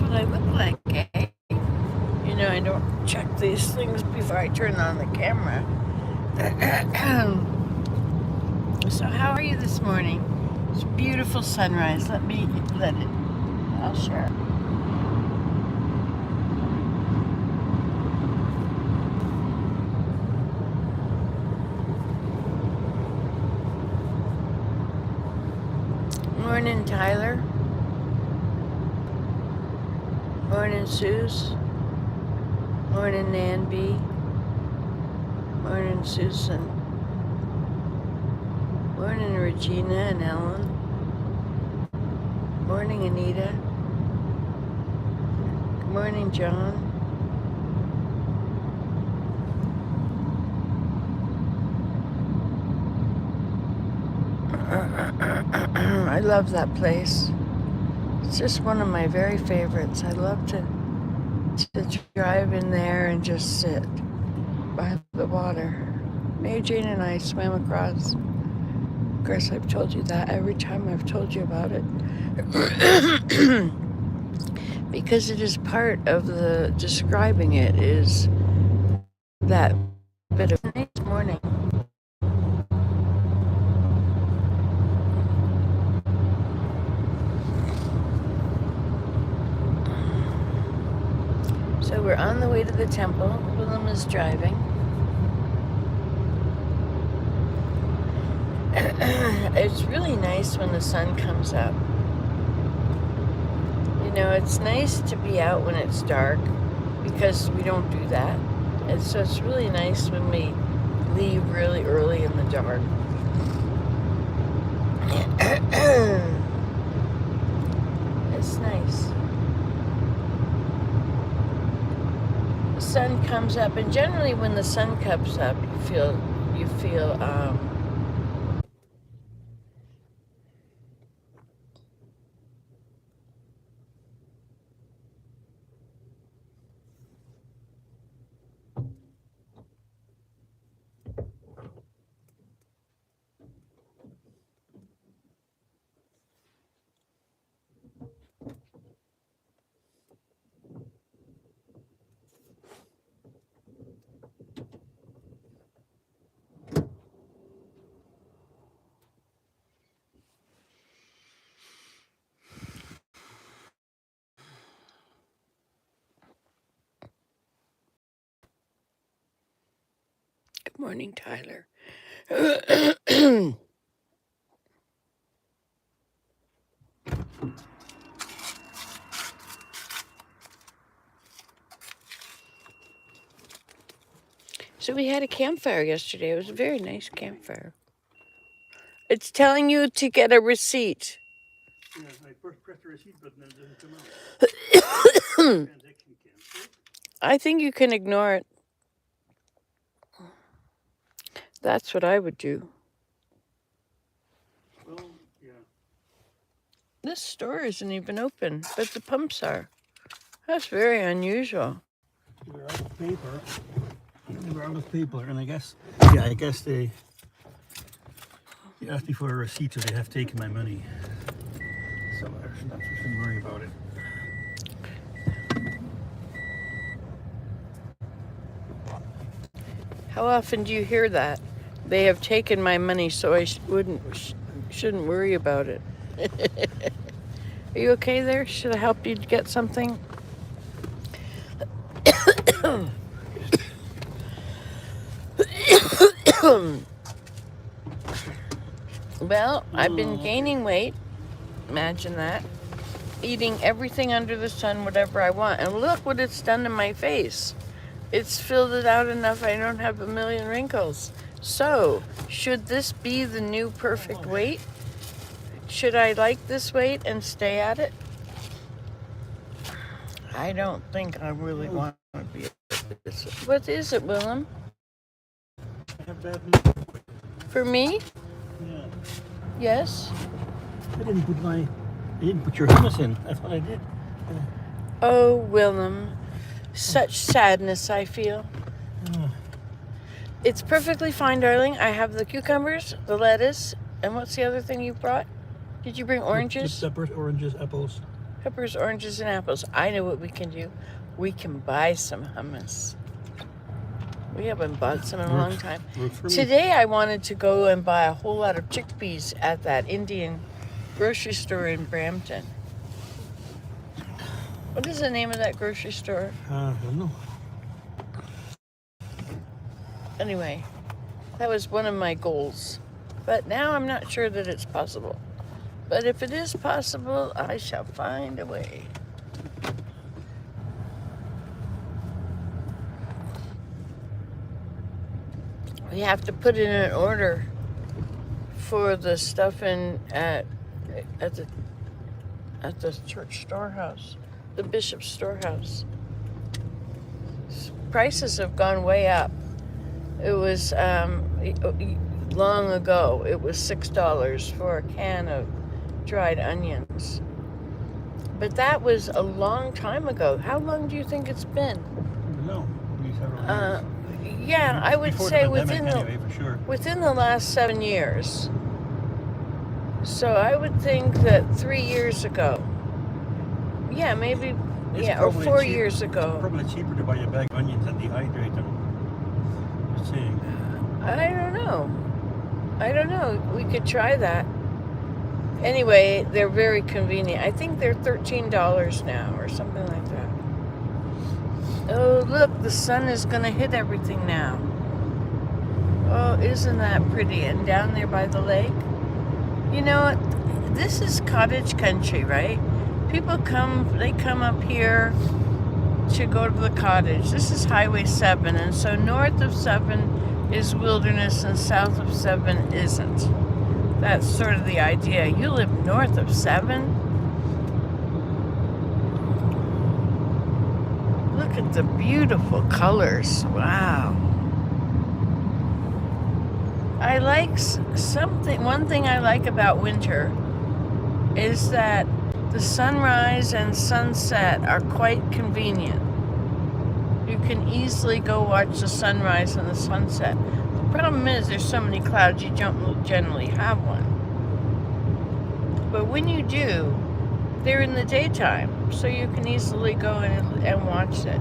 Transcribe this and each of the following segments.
what I look like, eh? You know, I don't check these things before I turn on the camera. So how are you this morning? It's a beautiful sunrise. I'll share. Morning, Tyler. Morning, Suze. Morning, Nan B. Morning, Susan. Morning, Regina and Ellen. Morning, Anita. Good morning, John. I love that place. It's just one of my very favorites. I love to drive in there and just sit by the water. Mary Jane and I swam across. Of course, I've told you that every time I've told you about it. Because it is part of the describing it is that bit of nice morning. So we're on the way to the temple. Willem is driving. It's really nice when the sun comes up. You know, it's nice to be out when it's dark because we don't do that. And so it's really nice when we leave really early in the dark. It's nice. The sun comes up, and generally when the sun comes up, you feel Good morning, Tyler. So we had a campfire yesterday. It was a very nice campfire. It's telling you to get a receipt. Yeah, I first pressed the receipt button and it doesn't come out. Transaction canceled. I think you can ignore it. That's what I would do. Well, yeah. This store isn't even open, but the pumps are. That's very unusual. They were out of paper. They were out of paper, and I guess they asked me for a receipt, so they have taken my money. So I shouldn't worry about it. How often do you hear that? They have taken my money, so I shouldn't worry about it. Are you okay there? Should I help you get something? Well, I've been gaining weight. Imagine that. Eating everything under the sun, whatever I want. And look what it's done to my face. It's filled it out enough I don't have a million wrinkles. So, should this be the new perfect weight? Should I like this weight and stay at it? I don't think I really want to be at this. What is it, Willem? I have bad news. For me? Yeah. Yes? I didn't put your hummus in. I thought I did. Oh, Willem. Such sadness I feel. It's perfectly fine, darling. I have the cucumbers, the lettuce, and what's the other thing you brought? Did you bring oranges? Peppers, oranges, apples. Peppers, oranges, and apples. I know what we can do. We can buy some hummus. We haven't bought some in a long time. Works for me. Today I wanted to go and buy a whole lot of chickpeas at that Indian grocery store in Brampton. What is the name of that grocery store? I don't know. Anyway, that was one of my goals. But now I'm not sure that it's possible. But if it is possible, I shall find a way. We have to put in an order for the stuff in at the church storehouse, the bishop's storehouse. Prices have gone way up. It was long ago. It was $6 for a can of dried onions. But that was a long time ago. How long do you think it's been? No, maybe several years. Yeah, I would Before say the within pandemic, the anyway, for sure. within the last 7 years. So I would think that 3 years ago. Yeah, maybe. It's Yeah, or probably 4 cheap- years ago. Probably cheaper to buy a bag of onions and dehydrate them. Just saying. I don't know. We could try that. Anyway, they're very convenient. I think they're $13 now or something like that. Oh, look, the sun is going to hit everything now. Oh, isn't that pretty? And down there by the lake. You know what? This is cottage country, right? People they come up here to go to the cottage. This is Highway 7, and so north of 7 is wilderness and south of 7 isn't. That's sort of the idea. You live north of 7? Look at the beautiful colors. Wow. I like one thing I like about winter is that the sunrise and sunset are quite convenient. You can easily go watch the sunrise and the sunset. The problem is there's so many clouds you don't generally have one. But when you do, they're in the daytime, so you can easily go in and watch it.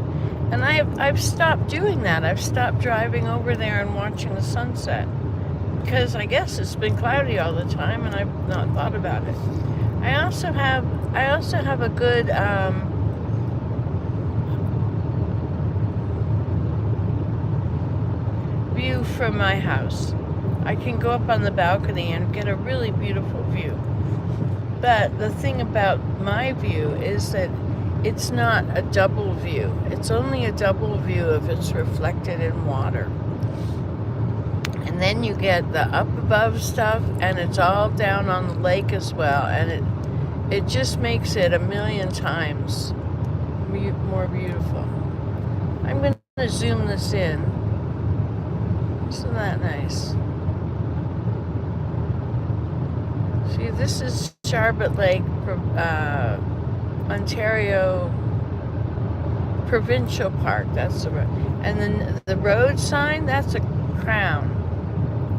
And I've stopped doing that. I've stopped driving over there and watching the sunset because I guess it's been cloudy all the time, and I've not thought about it. I also have a good view from my house. I can go up on the balcony and get a really beautiful view. But the thing about my view is that it's not a double view. It's only a double view if it's reflected in water. And then you get the up above stuff, and it's all down on the lake as well, and it just makes it a million times more beautiful. I'm going to zoom this in. Isn't that nice? See, this is Charlotte Lake, Ontario Provincial Park. That's the road. And then the road sign, that's a crown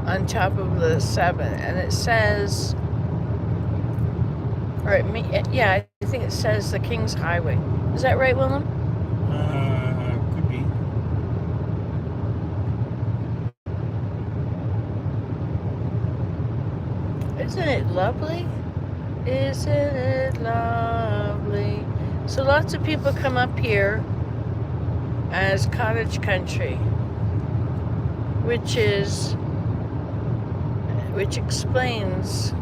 on top of the 7, and it says, I think it says the King's Highway. Is that right, Willem? Could be. Isn't it lovely? Isn't it lovely? So lots of people come up here as cottage country, which explains,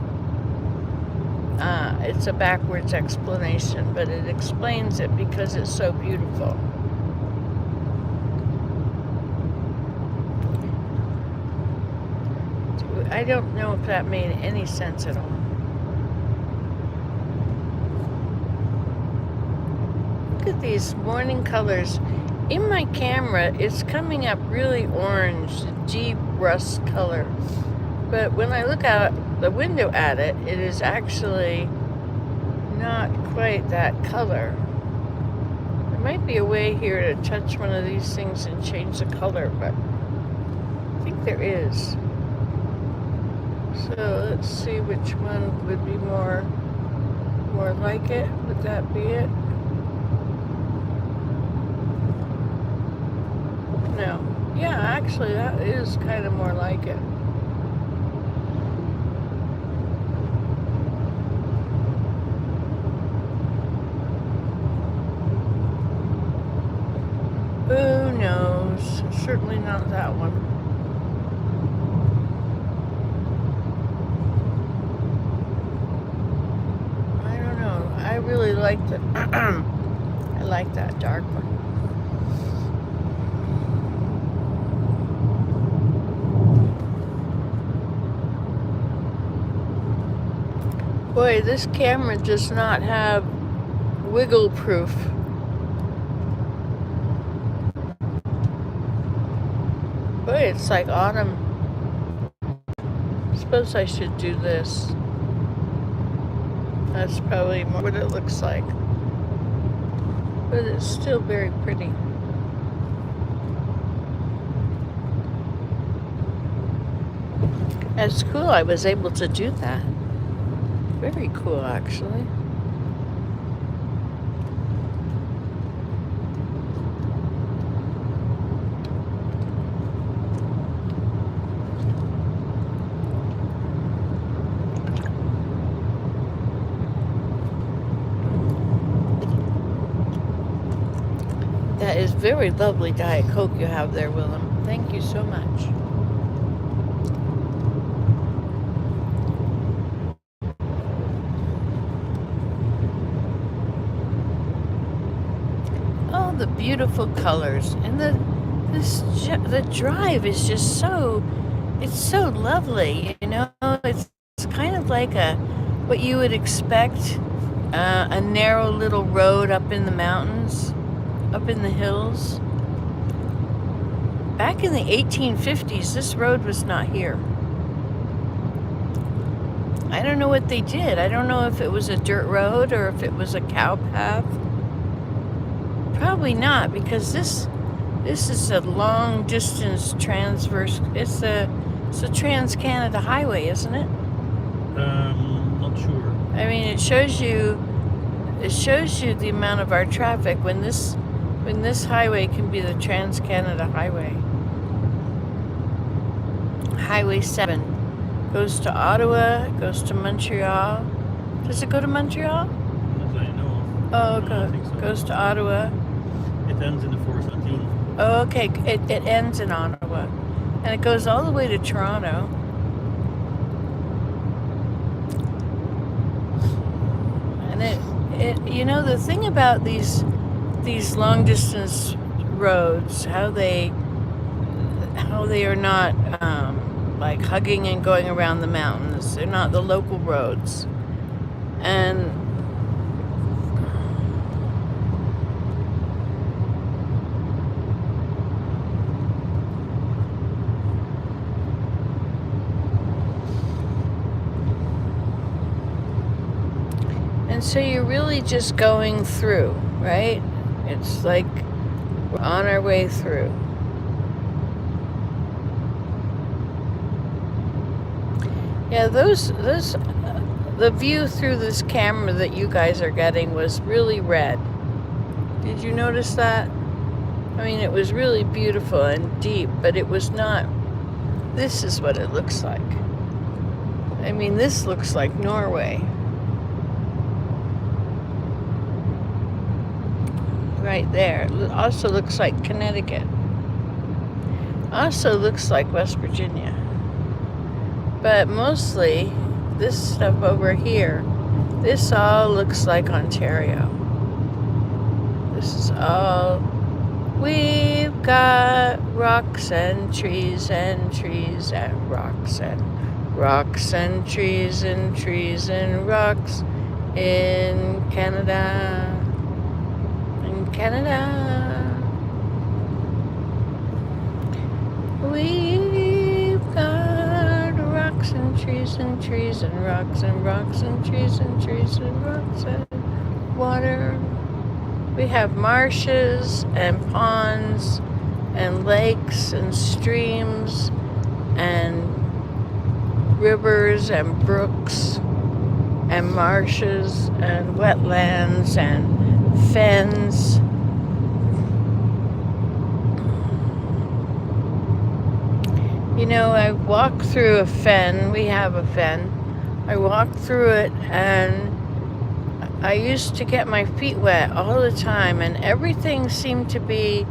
it's a backwards explanation, but it explains it because it's so beautiful. I don't know if that made any sense at all. Look at these morning colors. In my camera, it's coming up really orange, deep rust color. But when I look out the window at it, it is actually not quite that color. There might be a way here to touch one of these things and change the color, but I think there is. So let's see which one would be more more like it? Would that be it? No. Yeah, actually, that is kind of more like it. Who knows? Certainly not that one. I don't know. I really like the I like that dark one. Boy, this camera does not have wiggle proof. Boy, it's like autumn. Suppose I should do this. That's probably more what it looks like. But it's still very pretty. That's cool. I was able to do that. Very cool, actually. That is very lovely Diet Coke you have there, Willem. Thank you so much. Oh, the beautiful colors. And the drive is just so, it's so lovely, you know? It's kind of like what you would expect, a narrow little road up in the mountains. Up in the hills. Back in the 1850s, this road was not here. I don't know what they did. I don't know if it was a dirt road or if it was a cow path. Probably not, because this is a long distance transverse. It's a Trans-Canada Highway, isn't it? Not sure. I mean, it shows you the amount of our traffic when this highway can be the Trans-Canada Highway. Highway 7 goes to Ottawa, goes to Montreal. Does it go to Montreal? As I know of. Oh, I don't think so. Goes to Ottawa. It ends in the 417. Oh, okay. It ends in Ottawa. And it goes all the way to Toronto. And it you know, the thing about these long distance roads, how they are not like hugging and going around the mountains. They're not the local roads. And so you're really just going through, right? It's like we're on our way through. Yeah, the view through this camera that you guys are getting was really red. Did you notice that? I mean, it was really beautiful and deep, but it was not. This is what it looks like. I mean, this looks like Norway. Right there. It also looks like Connecticut. Also looks like West Virginia. But mostly, this stuff over here, this all looks like Ontario. This is all, we've got rocks and trees and trees and rocks and rocks and trees and trees and rocks in Canada. Canada. We've got rocks and trees and trees and rocks and rocks and trees and trees and rocks and water. We have marshes and ponds and lakes and streams and rivers and brooks and marshes and wetlands and fens. You know, I walk through a fen. We have a fen. I walk through it, and I used to get my feet wet all the time, and everything seemed to be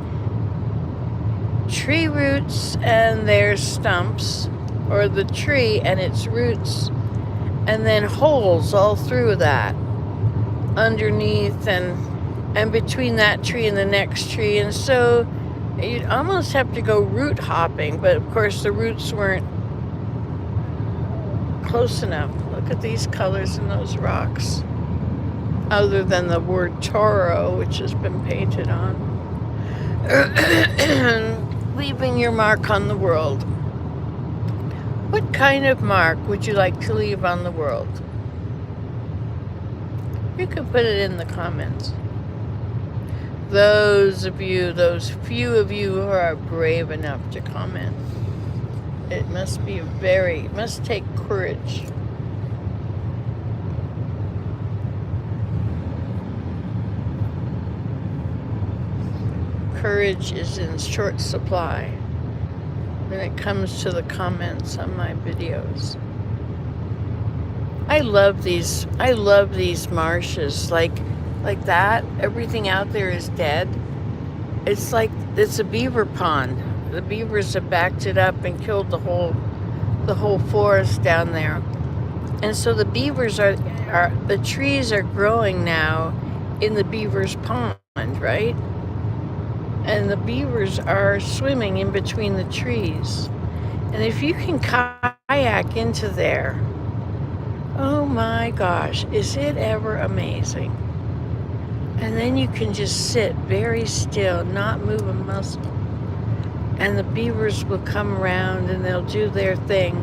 tree roots and their stumps, or the tree and its roots, and then holes all through that, underneath and between that tree and the next tree. And so you'd almost have to go root hopping, but of course the roots weren't close enough. Look at these colors in those rocks, other than the word Toro, which has been painted on. Leaving your mark on the world. What kind of mark would you like to leave on the world? You can put it in the comments. Those few of you who are brave enough to comment. It must take courage. Courage is in short supply when it comes to the comments on my videos. I love these marshes like that. Everything out there is dead. It's like it's a beaver pond. The beavers have backed it up and killed the whole forest down there. And so the beavers the trees are growing now in the beavers pond, right? And the beavers are swimming in between the trees. And if you can kayak into there, oh my gosh, is it ever amazing? And then you can just sit very still, not move a muscle. And the beavers will come around and they'll do their thing.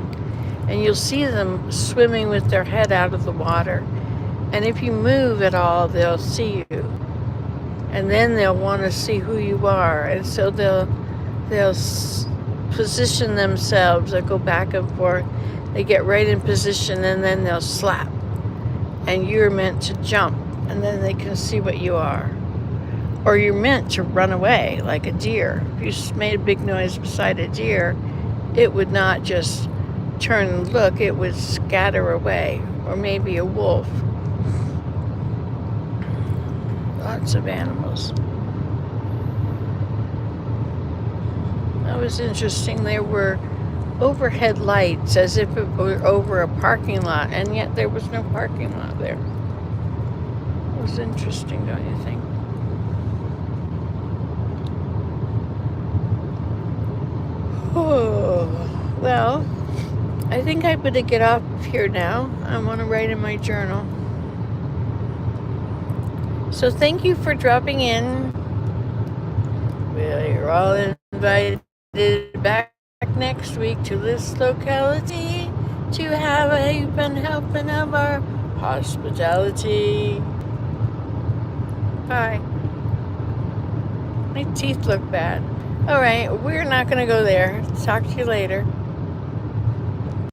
And you'll see them swimming with their head out of the water. And if you move at all, they'll see you. And then they'll want to see who you are. And so they'll position themselves. They'll go back and forth. They get right in position, and then they'll slap. And you're meant to jump, and then they can see what you are. Or you're meant to run away like a deer. If you made a big noise beside a deer, it would not just turn and look, it would scatter away. Or maybe a wolf. Lots of animals. That was interesting. There were overhead lights as if it were over a parking lot, and yet there was no parking lot there. It was interesting, don't you think? Oh, well, I think I better get off here now. I want to write in my journal. So thank you for dropping in. Well, you're all invited back next week to this locality to have a helping of our hospitality. Bye. My teeth look bad. All right, we're not going to go there. Talk to you later.